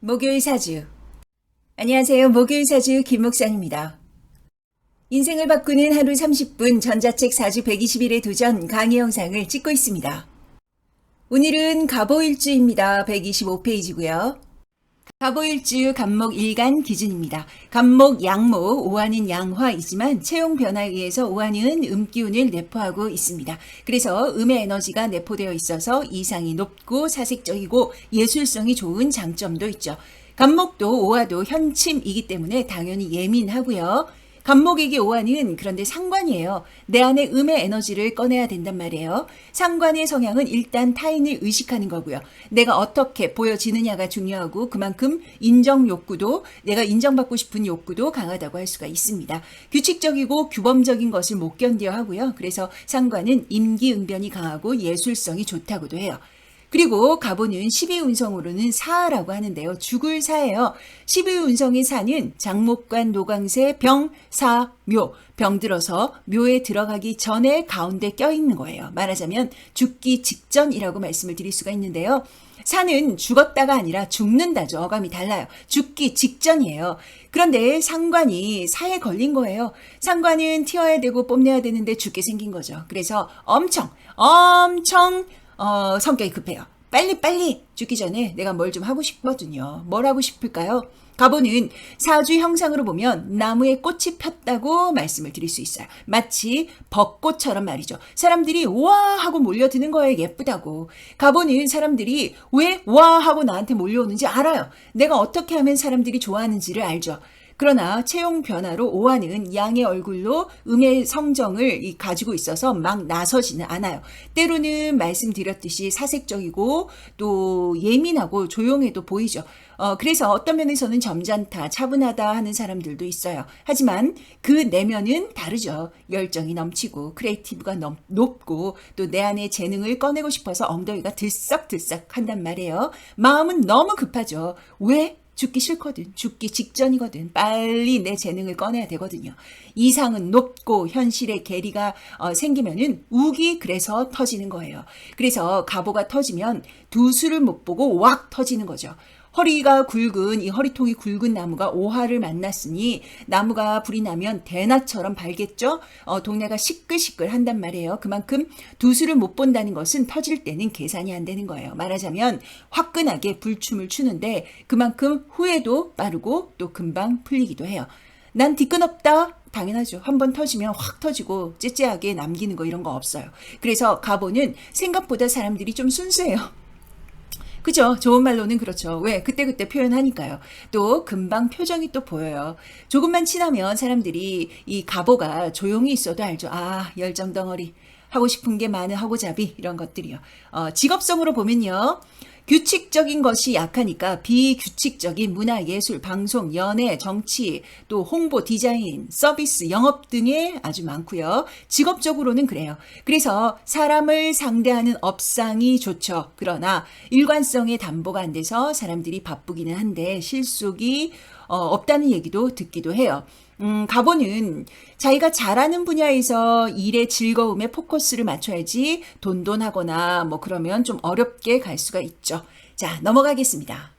목요일 사주. 안녕하세요. 목요일 사주 김 목사입니다. 인생을 바꾸는 하루 30분 전자책 사주 120일의 도전 강의 영상을 찍고 있습니다. 오늘은 갑오일주입니다. 125페이지고요. 갑오일주 갑목 일간 기준입니다. 갑목 양목, 오화는 양화이지만 체용 변화에 의해서 오화는 음기운을 내포하고 있습니다. 그래서 음의 에너지가 내포되어 있어서 이상이 높고 사색적이고 예술성이 좋은 장점도 있죠. 갑목도 오화도 현침이기 때문에 당연히 예민하고요. 갑목에게 오화는 그런데 상관이에요. 내 안에 음의 에너지를 꺼내야 된단 말이에요. 상관의 성향은 일단 타인을 의식하는 거고요. 내가 어떻게 보여지느냐가 중요하고 그만큼 인정 욕구도 내가 인정받고 싶은 욕구도 강하다고 할 수가 있습니다. 규칙적이고 규범적인 것을 못 견뎌 하고요. 그래서 상관은 임기응변이 강하고 예술성이 좋다고도 해요. 그리고 갑오는 12운성으로는 사라고 하는데요. 죽을 사예요. 12운성의 사는 장목관 노강세 병, 사, 묘. 병들어서 묘에 들어가기 전에 가운데 껴있는 거예요. 말하자면 죽기 직전이라고 말씀을 드릴 수가 있는데요. 사는 죽었다가 아니라 죽는다죠. 어감이 달라요. 죽기 직전이에요. 그런데 상관이 사에 걸린 거예요. 상관은 튀어야 되고 뽐내야 되는데 죽게 생긴 거죠. 그래서 엄청 성격이 급해요. 빨리 죽기 전에 내가 뭘 좀 하고 싶거든요. 뭘 하고 싶을까요? 갑오는 사주 형상으로 보면 나무에 꽃이 폈다고 말씀을 드릴 수 있어요. 마치 벚꽃처럼 말이죠. 사람들이 와 하고 몰려드는 거예요. 예쁘다고. 갑오는 사람들이 왜 와 하고 나한테 몰려오는지 알아요. 내가 어떻게 하면 사람들이 좋아하는지를 알죠. 그러나 체용 변화로 오화는 양의 얼굴로 음의 성정을 가지고 있어서 막 나서지는 않아요. 때로는 말씀드렸듯이 사색적이고 또 예민하고 조용해도 보이죠. 그래서 어떤 면에서는 점잖다, 차분하다 하는 사람들도 있어요. 하지만 그 내면은 다르죠. 열정이 넘치고 크리에이티브가 높고 또 내 안에 재능을 꺼내고 싶어서 엉덩이가 들썩들썩 한단 말이에요. 마음은 너무 급하죠. 왜? 죽기 싫거든. 죽기 직전이거든. 빨리 내 재능을 꺼내야 되거든요. 이상은 높고 현실의 괴리가 생기면은 우기 그래서 터지는 거예요. 그래서 갑오가 터지면 두 수를 못 보고 왁 터지는 거죠. 허리가 굵은 이 허리통이 굵은 나무가 오화를 만났으니 나무가 불이 나면 대낮처럼 밝겠죠. 동네가 시끌시끌 한단 말이에요. 그만큼 두수를 못 본다는 것은 터질 때는 계산이 안 되는 거예요. 말하자면 화끈하게 불춤을 추는데 그만큼 후회도 빠르고 또 금방 풀리기도 해요. 난 뒤끝 없다. 당연하죠. 한번 터지면 확 터지고 째째하게 남기는 거 이런 거 없어요. 그래서 갑오는 생각보다 사람들이 좀 순수해요. 그죠? 좋은 말로는 그렇죠. 왜? 그때그때 표현하니까요. 또 금방 표정이 또 보여요. 조금만 지나면 사람들이 이 갑오가 조용히 있어도 알죠. 아, 열정덩어리. 하고 싶은 게 많은 하고자비 이런 것들이요. 직업성으로 보면요. 규칙적인 것이 약하니까 비규칙적인 문화, 예술, 방송, 연애, 정치, 또 홍보, 디자인, 서비스, 영업 등에 아주 많고요. 직업적으로는 그래요. 그래서 사람을 상대하는 업상이 좋죠. 그러나 일관성의 담보가 안 돼서 사람들이 바쁘기는 한데 실속이 없다는 얘기도 듣기도 해요. 갑오는 자기가 잘하는 분야에서 일의 즐거움에 포커스를 맞춰야지 돈돈하거나 뭐 그러면 좀 어렵게 갈 수가 있죠. 자, 넘어가겠습니다.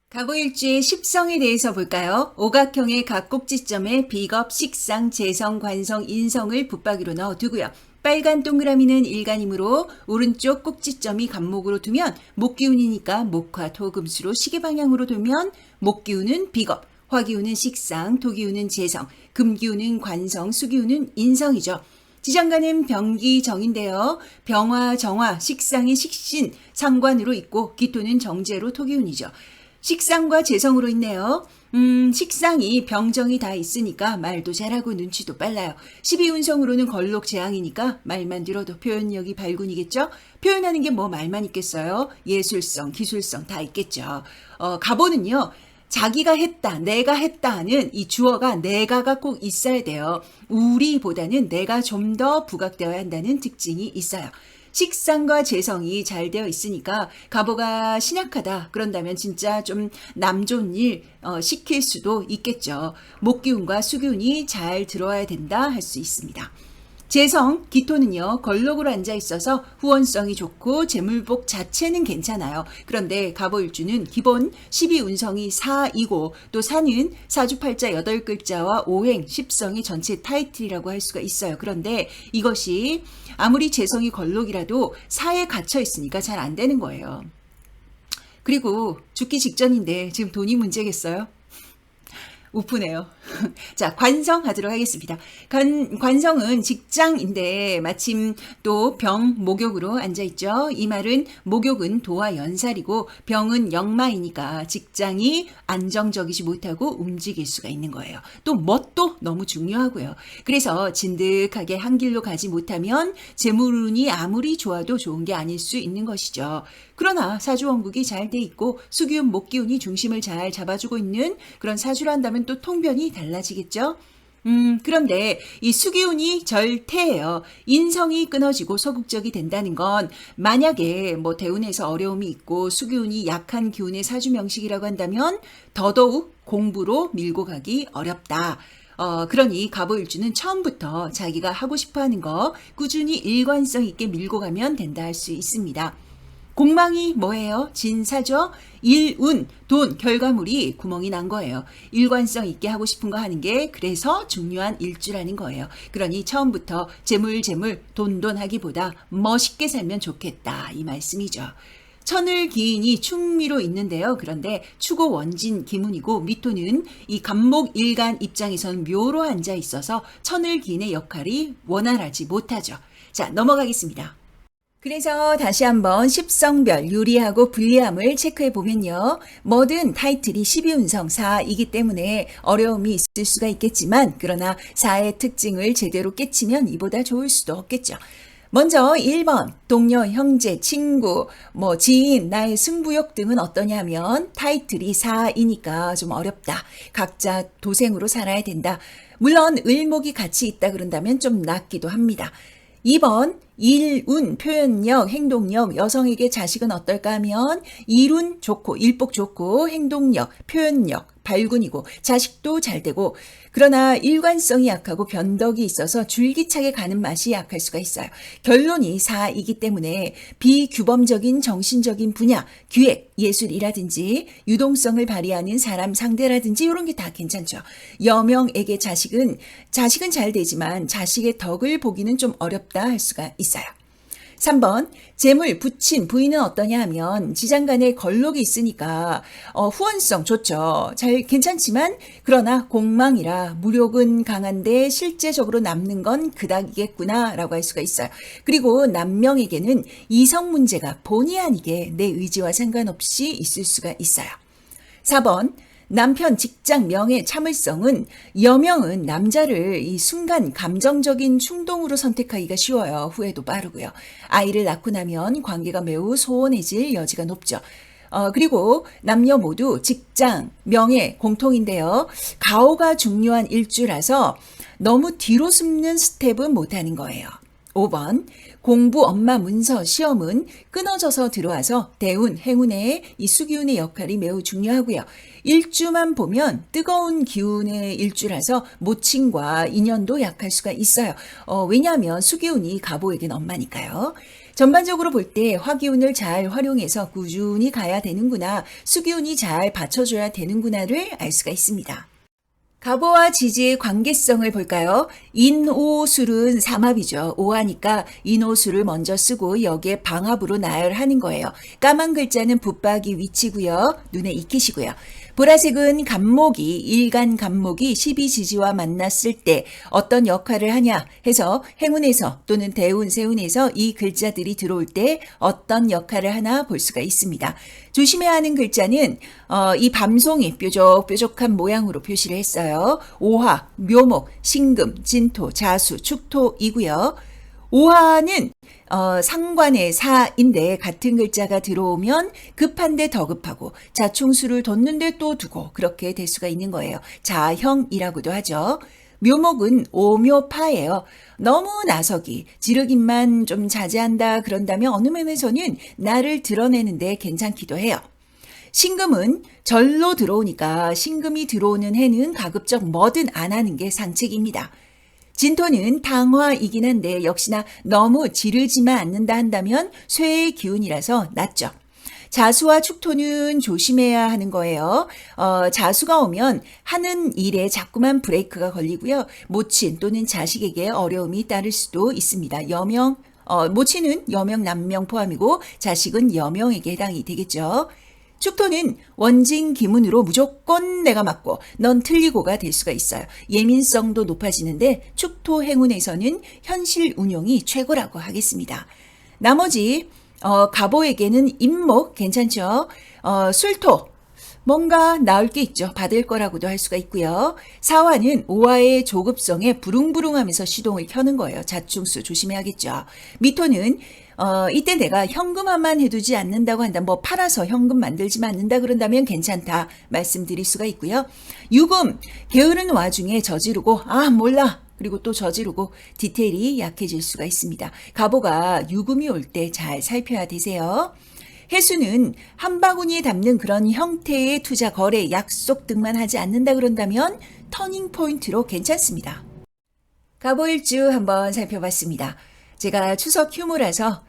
갑오일주의 십성에 대해서 볼까요? 오각형의 각 꼭지점에 비겁, 식상, 재성, 관성, 인성을 붙박이로 넣어두고요. 빨간 동그라미는 일간이므로 오른쪽 꼭지점이 갑목으로 두면 목기운이니까 목화, 토금수로 시계 방향으로 두면 목기운은 비겁, 화기운은 식상, 토기운은 재성, 금기운은 관성, 수기운은 인성이죠. 지장간은 병기정인데요. 병화, 정화, 식상이 식신, 상관으로 있고 기토는 정제로 토기운이죠. 식상과 재성으로 있네요. 식상이 병정이 다 있으니까 말도 잘하고 눈치도 빨라요. 12운성으로는 걸록 재앙이니까 말만 들어도 표현력이 발군이겠죠? 표현하는 게 뭐 말만 있겠어요? 예술성, 기술성 다 있겠죠. 갑오는요. 자기가 했다, 내가 했다 하는 이 주어가 내가가 꼭 있어야 돼요. 우리보다는 내가 좀 더 부각되어야 한다는 특징이 있어요. 식상과 재성이 잘 되어 있으니까 갑오가 신약하다 그런다면 진짜 좀 남 좋은 일 시킬 수도 있겠죠. 목기운과 수기운이 잘 들어와야 된다 할 수 있습니다. 재성, 기토는요, 걸록으로 앉아 있어서 후원성이 좋고 재물복 자체는 괜찮아요. 그런데 갑오일주는 기본 12운성이 4이고 또 사는 사주팔자 8글자와 5행, 10성이 전체 타이틀이라고 할 수가 있어요. 그런데 이것이 아무리 재성이 걸록이라도 사에 갇혀 있으니까 잘 안 되는 거예요. 그리고 죽기 직전인데 지금 돈이 문제겠어요? 우프네요. 자, 관성 하도록 하겠습니다. 관성은 직장인데 마침 또 병, 목욕으로 앉아있죠. 이 말은 목욕은 도와 연살이고 병은 역마이니까 직장이 안정적이지 못하고 움직일 수가 있는 거예요. 또 멋도 너무 중요하고요. 그래서 진득하게 한 길로 가지 못하면 재물운이 아무리 좋아도 좋은 게 아닐 수 있는 것이죠. 그러나 사주원국이 잘 돼 있고 수기운, 목기운이 중심을 잘 잡아주고 있는 그런 사주를 한다면 또 통변이 달라지겠죠. 그런데 이 수기운이 절태예요. 인성이 끊어지고 소극적이 된다는 건 만약에 뭐 대운에서 어려움이 있고 수기운이 약한 기운의 사주 명식이라고 한다면 더더욱 공부로 밀고 가기 어렵다. 그러니 갑오일주는 처음부터 자기가 하고 싶어하는 거 꾸준히 일관성 있게 밀고 가면 된다 할 수 있습니다. 공망이 뭐예요? 진사죠? 일운, 돈, 결과물이 구멍이 난 거예요. 일관성 있게 하고 싶은 거 하는 게 그래서 중요한 일주라는 거예요. 그러니 처음부터 재물, 돈 하기보다 멋있게 살면 좋겠다 이 말씀이죠. 천을 기인이 충미로 있는데요. 그런데 추고 원진 기문이고 미토는 이 갑목 일간 입장에서는 묘로 앉아 있어서 천을 기인의 역할이 원활하지 못하죠. 자, 넘어가겠습니다. 그래서 다시 한번 십성별 유리하고 불리함을 체크해 보면요. 뭐든 타이틀이 12운성 4이기 때문에 어려움이 있을 수가 있겠지만 그러나 4의 특징을 제대로 깨치면 이보다 좋을 수도 없겠죠. 먼저 1번 동료, 형제, 친구, 지인, 나의 승부욕 등은 어떠냐면 타이틀이 4이니까 좀 어렵다. 각자 도생으로 살아야 된다. 물론 을목이 같이 있다 그런다면 좀 낫기도 합니다. 2번 일운, 표현력, 행동력, 여성에게 자식은 어떨까 하면 일운 좋고 일복 좋고 행동력, 표현력, 발군이고 자식도 잘 되고 그러나 일관성이 약하고 변덕이 있어서 줄기차게 가는 맛이 약할 수가 있어요. 결론이 4이기 때문에 비규범적인 정신적인 분야, 기획, 예술이라든지 유동성을 발휘하는 사람 상대라든지 이런 게 다 괜찮죠. 여명에게 자식은 잘 되지만 자식의 덕을 보기는 좀 어렵다 할 수가 있어요. 3번 재물, 부친, 부인은 어떠냐 하면 지장간에 걸록이 있으니까 후원성 좋죠. 잘 괜찮지만 그러나 공망이라 무력은 강한데 실제적으로 남는 건 그닥이겠구나 라고 할 수가 있어요. 그리고 남명에게는 이성 문제가 본의 아니게 내 의지와 상관없이 있을 수가 있어요. 4번 남편, 직장, 명예, 참을성은 여명은 남자를 이 순간 감정적인 충동으로 선택하기가 쉬워요. 후회도 빠르고요. 아이를 낳고 나면 관계가 매우 소원해질 여지가 높죠. 그리고 남녀 모두 직장, 명예, 공통인데요. 가오가 중요한 일주라서 너무 뒤로 숨는 스텝은 못하는 거예요. 5번 공부, 엄마, 문서, 시험은 끊어져서 들어와서 대운, 행운의 이 수기운의 역할이 매우 중요하고요. 일주만 보면 뜨거운 기운의 일주라서 모친과 인연도 약할 수가 있어요. 왜냐하면 수기운이 갑오에겐 엄마니까요. 전반적으로 볼 때 화기운을 잘 활용해서 꾸준히 가야 되는구나, 수기운이 잘 받쳐줘야 되는구나를 알 수가 있습니다. 갑오와 지지의 관계성을 볼까요? 인오술은 삼합이죠. 오하니까 인오술을 먼저 쓰고 여기에 방합으로 나열하는 거예요. 까만 글자는 붙박이 위치고요. 눈에 익히시고요. 보라색은 갑목이, 일간 갑목이 12지지와 만났을 때 어떤 역할을 하냐 해서 행운에서 또는 대운, 세운에서 이 글자들이 들어올 때 어떤 역할을 하나 볼 수가 있습니다. 조심해야 하는 글자는 이 밤송이 뾰족뾰족한 모양으로 표시를 했어요. 오화, 묘목, 신금, 진토, 자수, 축토이고요. 오화는 상관의 사인데 같은 글자가 들어오면 급한데 더 급하고 자충수를 뒀는데 또 두고 그렇게 될 수가 있는 거예요. 자형이라고도 하죠. 묘목은 오묘파예요. 너무 나서기, 지르기만 좀 자제한다 그런다면 어느 면에서는 나를 드러내는데 괜찮기도 해요. 신금은 절로 들어오니까 신금이 들어오는 해는 가급적 뭐든 안 하는 게 상책입니다. 진토는 당화이긴 한데 역시나 너무 지르지만 않는다 한다면 쇠의 기운이라서 낫죠. 자수와 축토는 조심해야 하는 거예요. 자수가 오면 하는 일에 자꾸만 브레이크가 걸리고요. 모친 또는 자식에게 어려움이 따를 수도 있습니다. 모친은 여명, 남명 포함이고 자식은 여명에게 해당이 되겠죠. 축토는 원진 기문으로 무조건 내가 맞고 넌 틀리고가 될 수가 있어요. 예민성도 높아지는데 축토 행운에서는 현실 운용이 최고라고 하겠습니다. 나머지 갑오에게는 임목 괜찮죠? 술토 뭔가 나을 게 있죠. 받을 거라고도 할 수가 있고요. 사화는 오화의 조급성에 부릉부릉하면서 시동을 켜는 거예요. 자충수 조심해야겠죠. 미토는 이때 내가 현금화만 해두지 않는다고 한다. 뭐 팔아서 현금 만들지만 않는다 그런다면 괜찮다 말씀드릴 수가 있고요. 유금 게으른 와중에 저지르고 몰라. 그리고 또 저지르고 디테일이 약해질 수가 있습니다. 갑오가 유금이 올 때 잘 살펴야 되세요. 해수는 한 바구니에 담는 그런 형태의 투자, 거래, 약속 등만 하지 않는다 그런다면 터닝 포인트로 괜찮습니다. 갑오일주 한번 살펴봤습니다. 제가 추석 휴무라서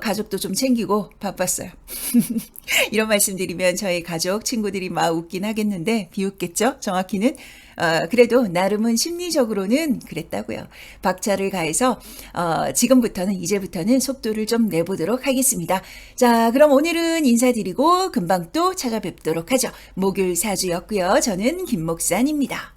가족도 좀 챙기고 바빴어요. 이런 말씀 드리면 저희 가족, 친구들이 막 웃긴 하겠는데 비웃겠죠? 정확히는. 그래도 나름은 심리적으로는 그랬다고요. 박차를 가해서 이제부터는 속도를 좀 내보도록 하겠습니다. 자, 그럼 오늘은 인사드리고 금방 또 찾아뵙도록 하죠. 목요일 사주였고요. 저는 김목산입니다.